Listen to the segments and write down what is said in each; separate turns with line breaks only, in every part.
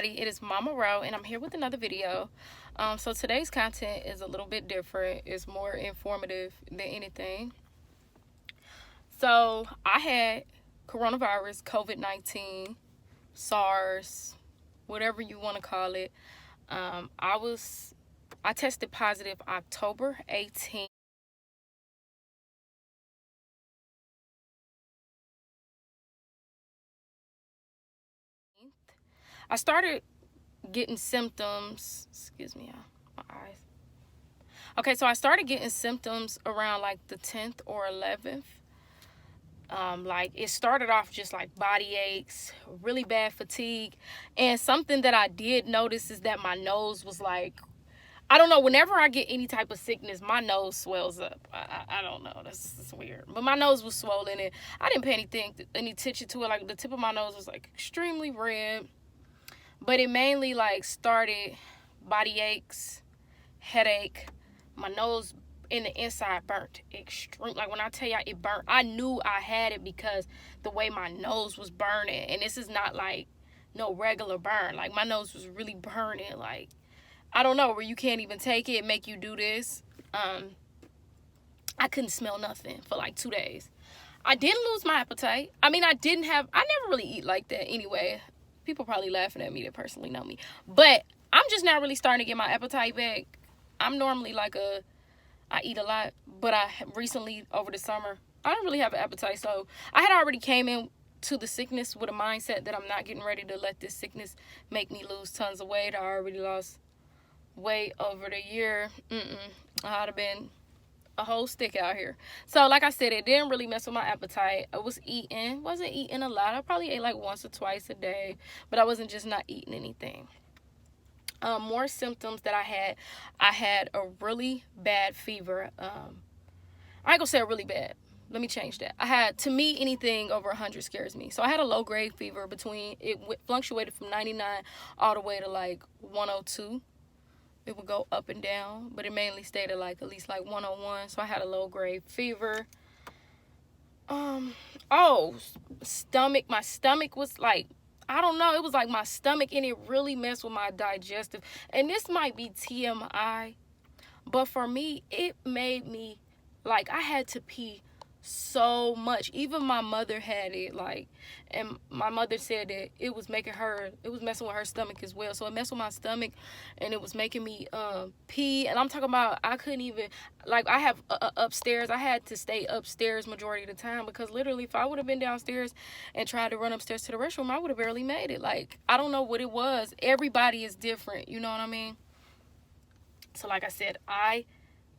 everybody, it is Mama Ro, and I'm here with another video. So today's content is a little bit different. It's more informative than anything. So I had coronavirus, COVID-19, SARS, whatever you want to call it. I tested positive October 18th. I started getting symptoms. Excuse me, my eyes. Okay, so I started getting symptoms around like the 10th or 11th. Like it started off just like body aches, really bad fatigue, and something that I did notice is that my nose was like, I don't know, whenever I get any type of sickness, my nose swells up. I don't know, that's weird, but my nose was swollen and I didn't pay any attention to it. Like the tip of my nose was like extremely red, but it mainly like started body aches, headache, my nose in the inside burnt extreme. Like when I tell y'all it burnt, I knew I had it because the way my nose was burning. And this is not like no regular burn. Like my nose was really burning. Like I don't know, where you can't even take it, make you do this. I couldn't smell nothing for like 2 days. I didn't lose my appetite. I mean, I never really eat like that anyway. People probably laughing at me that personally know me, but I'm just now really starting to get my appetite back. I'm normally like I eat a lot, but I recently, over the summer, I didn't really have an appetite. So I had already came in to the sickness with a mindset that I'm not getting ready to let this sickness make me lose tons of weight. I already lost weight over the year. I'd have been a whole stick out here. So like I said, it didn't really mess with my appetite. I wasn't eating a lot. I probably ate like once or twice a day, but I wasn't just not eating anything. More symptoms that I had a really bad fever. I ain't gonna say really bad. Let me change that. To me, anything over 100 scares me. So I had a low grade fever fluctuated from 99 all the way to like 102. It would go up and down, but it mainly stayed at least like 101. So I had a low grade fever. Stomach. My stomach was like, I don't know, it was like my stomach, and it really messed with my digestive. And this might be TMI, but for me, it made me, like, I had to pee so much. Even my mother had it, like, and my mother said that it was messing with her stomach as well. So it messed with my stomach, and it was making me pee. And I'm talking about, I couldn't even, like, I have upstairs. I had to stay upstairs majority of the time, because literally if I would have been downstairs and tried to run upstairs to the restroom, I would have barely made it. Like, I don't know what it was. Everybody is different, you know what I mean? So like I said, I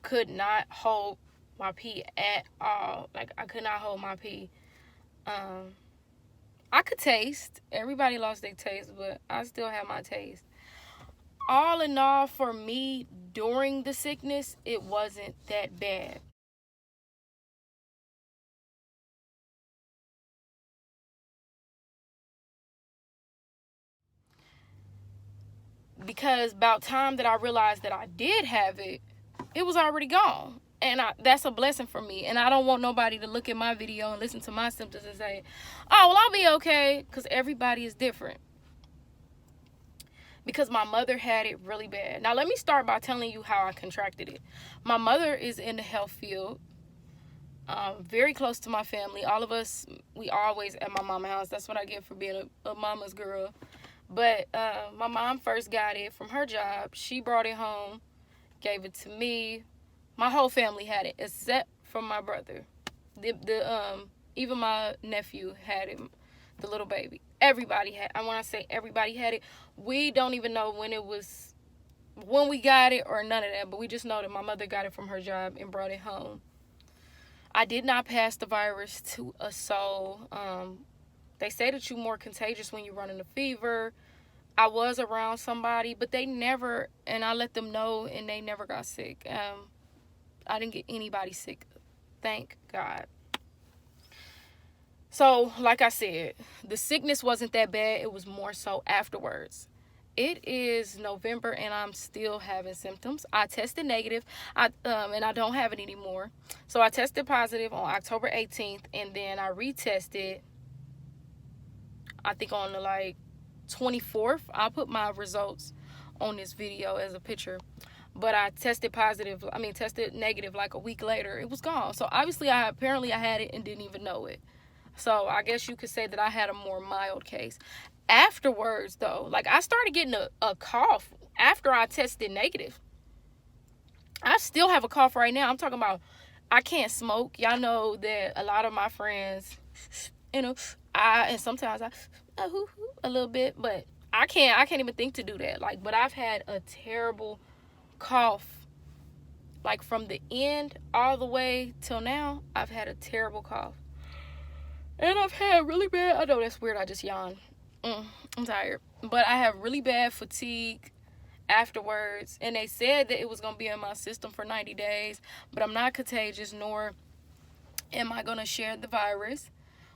could not hold my pee at all. Like, I could not hold my pee. I could taste. Everybody lost their taste, but I still have my taste. All in all, for me, during the sickness, it wasn't that bad. Because about time that I realized that I did have it, it was already gone. And that's a blessing for me. And I don't want nobody to look at my video and listen to my symptoms and say, oh, well, I'll be okay, because everybody is different. Because my mother had it really bad. Now, let me start by telling you how I contracted it. My mother is in the health field, very close to my family. All of us, we always at my mama's house. That's what I get for being a mama's girl. But my mom first got it from her job. She brought it home, gave it to me. My whole family had it, except for my brother. Even my nephew had it, the little baby. Everybody had. And when I say everybody had it, we don't even know when we got it or none of that. But we just know that my mother got it from her job and brought it home. I did not pass the virus to a soul. They say that you're more contagious when you're running a fever. I was around somebody, but they never, and I let them know, and they never got sick. I didn't get anybody sick, thank God. So, like I said, the sickness wasn't that bad. It was more so afterwards. It is November, and I'm still having symptoms. I tested negative, and I don't have it anymore. So I tested positive on October 18th, and then I retested, I think on the 24th. I'll put my results on this video as a picture. But I tested negative like a week later. It was gone. So obviously I had it and didn't even know it. So I guess you could say that I had a more mild case. Afterwards though, like I started getting a cough after I tested negative. I still have a cough right now. I'm talking about I can't smoke. Y'all know that a lot of my friends, and sometimes I a little bit, but I can't even think to do that. Like, but I've had a terrible cough. Like from the end all the way till now, I've had a terrible cough. And I've had really bad, I know that's weird, I just yawned. I'm tired. But I have really bad fatigue afterwards. And they said that it was going to be in my system for 90 days. But I'm not contagious, nor am I going to share the virus,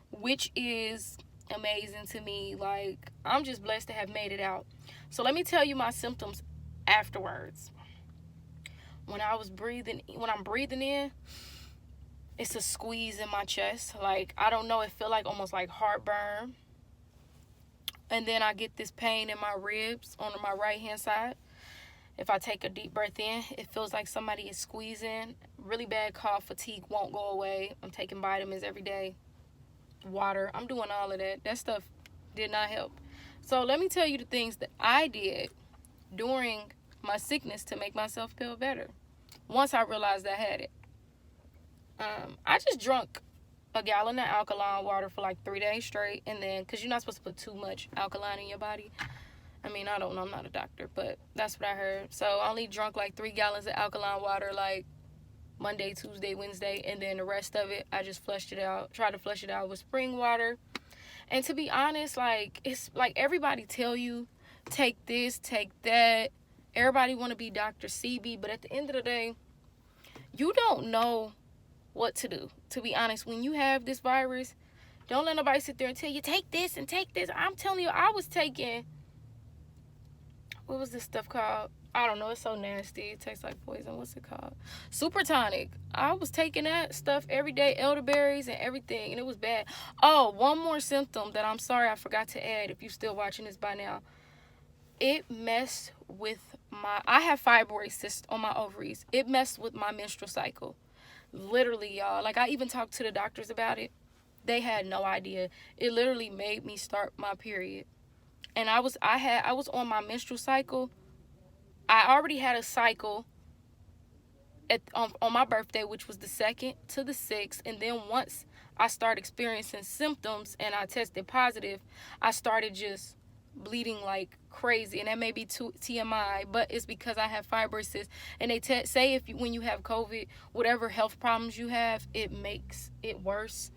which is amazing to me. Like, I'm just blessed to have made it out. So let me tell you my symptoms afterwards. When I'm breathing in, it's a squeeze in my chest. Like, I don't know, it feel like almost like heartburn. And then I get this pain in my ribs on my right hand side. If I take a deep breath in, it feels like somebody is squeezing. Really bad cough, fatigue won't go away. I'm taking vitamins every day. Water, I'm doing all of that. That stuff did not help. So let me tell you the things that I did during my sickness to make myself feel better. Once I realized I had it. I just drunk a gallon of alkaline water for like 3 days straight. And then, because you're not supposed to put too much alkaline in your body. I mean, I don't know. I'm not a doctor, but that's what I heard. So I only drunk like 3 gallons of alkaline water like Monday, Tuesday, Wednesday. And then the rest of it, I just flushed it out. Tried to flush it out with spring water. And to be honest, like, it's like everybody tell you, take this, take that. Everybody want to be Dr. CB. But at the end of the day, you don't know what to do. To be honest, when you have this virus, don't let nobody sit there and tell you, take this and take this. I'm telling you, I was taking, what was this stuff called? I don't know. It's so nasty. It tastes like poison. What's it called? Super tonic. I was taking that stuff every day, elderberries and everything, and it was bad. Oh, one more symptom that I'm sorry I forgot to add if you're still watching this by now. It messed with I have fibroid cysts on my ovaries. It messed with my menstrual cycle. Literally, y'all. Like, I even talked to the doctors about it. They had no idea. It literally made me start my period. And I was on my menstrual cycle. I already had a cycle on my birthday, which was the 2nd to the 6th. And then once I started experiencing symptoms and I tested positive, I started just bleeding like crazy. And that may be TMI, but it's because I have fibroid cysts. And they say when you have COVID, whatever health problems you have, it makes it worse.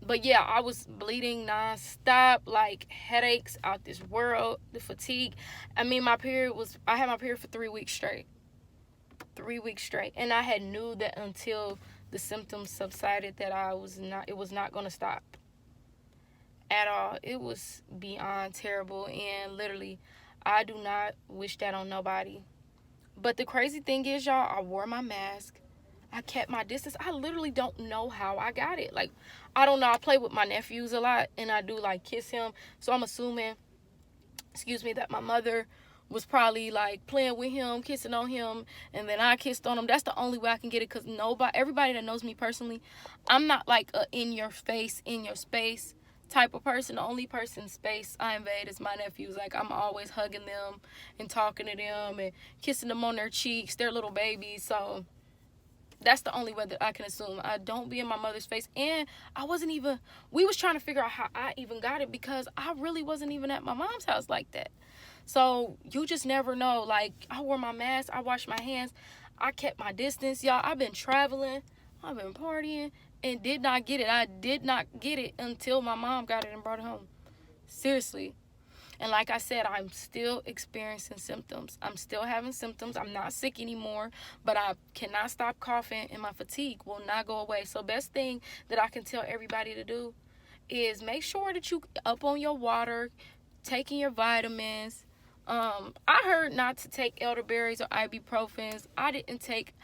But yeah, I was bleeding nonstop, like headaches out this world, the fatigue. I mean, I had my period for 3 weeks straight. 3 weeks straight. And I had knew that until the symptoms subsided that it was not going to stop at all. It was beyond terrible, and literally, I do not wish that on nobody. But the crazy thing is, y'all, I wore my mask. I kept my distance. I literally don't know how I got it. Like, I don't know. I play with my nephews a lot, and I do, like, kiss him. So I'm assuming, that my mother was probably, like, playing with him, kissing on him, and then I kissed on him. That's the only way I can get it, because everybody that knows me personally, I'm not, like, a in your face, in your space type of person. The only person's space I invade is my nephews. Like, I'm always hugging them and talking to them and kissing them on their cheeks. They're little babies, so that's the only way that I can assume. I don't be in my mother's face. And we was trying to figure out how I even got it, because I really wasn't even at my mom's house like that. So you just never know. Like, I wore my mask, I washed my hands, I kept my distance. Y'all, I've been traveling, I've been partying, and did not get it. I did not get it until my mom got it and brought it home. Seriously. And like I said, I'm still experiencing symptoms. I'm still having symptoms. I'm not sick anymore, but I cannot stop coughing, and my fatigue will not go away. So best thing that I can tell everybody to do is make sure that you up on your water, taking your vitamins. I heard not to take elderberries or ibuprofens. I didn't take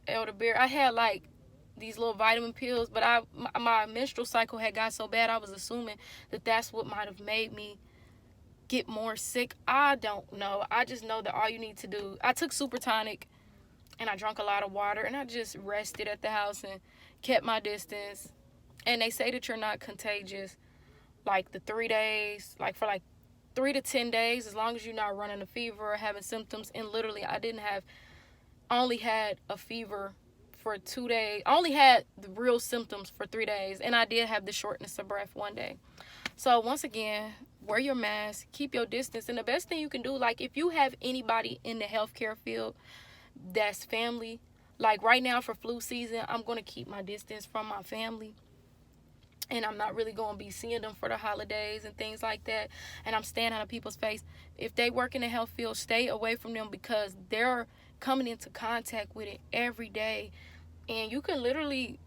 elderberry. I had like these little vitamin pills, but my menstrual cycle had got so bad, I was assuming that that's what might have made me get more sick. I don't know. I just know that all you need to do, I took super tonic and I drank a lot of water and I just rested at the house and kept my distance. And they say that you're not contagious like the 3 days, like for like 3 to 10 days, as long as you're not running a fever or having symptoms. And literally, I only had a fever for 2 days. I only had the real symptoms for 3 days, and I did have the shortness of breath one day. So once again, wear your mask, keep your distance, and the best thing you can do, like if you have anybody in the healthcare field that's family, like right now for flu season, I'm going to keep my distance from my family. And I'm not really going to be seeing them for the holidays and things like that. And I'm staying out of people's face. If they work in the health field, stay away from them because they're coming into contact with it every day. And you can literally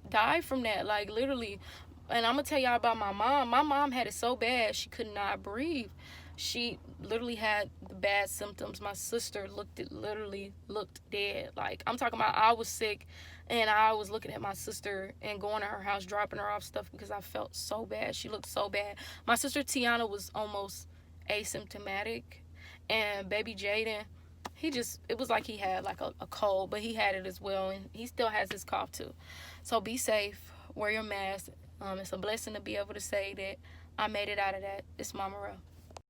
die from that. Like, literally. And I'm going to tell y'all about my mom. My mom had it so bad, she could not breathe. She literally had the bad symptoms. My sister literally looked dead. Like, I'm talking about, I was sick. And I was looking at my sister and going to her house, dropping her off stuff because I felt so bad. She looked so bad. My sister Tiana was almost asymptomatic. And baby Jaden, it was like he had like a cold, but he had it as well. And he still has his cough too. So be safe. Wear your mask. It's a blessing to be able to say that I made it out of that. It's Mama Ro.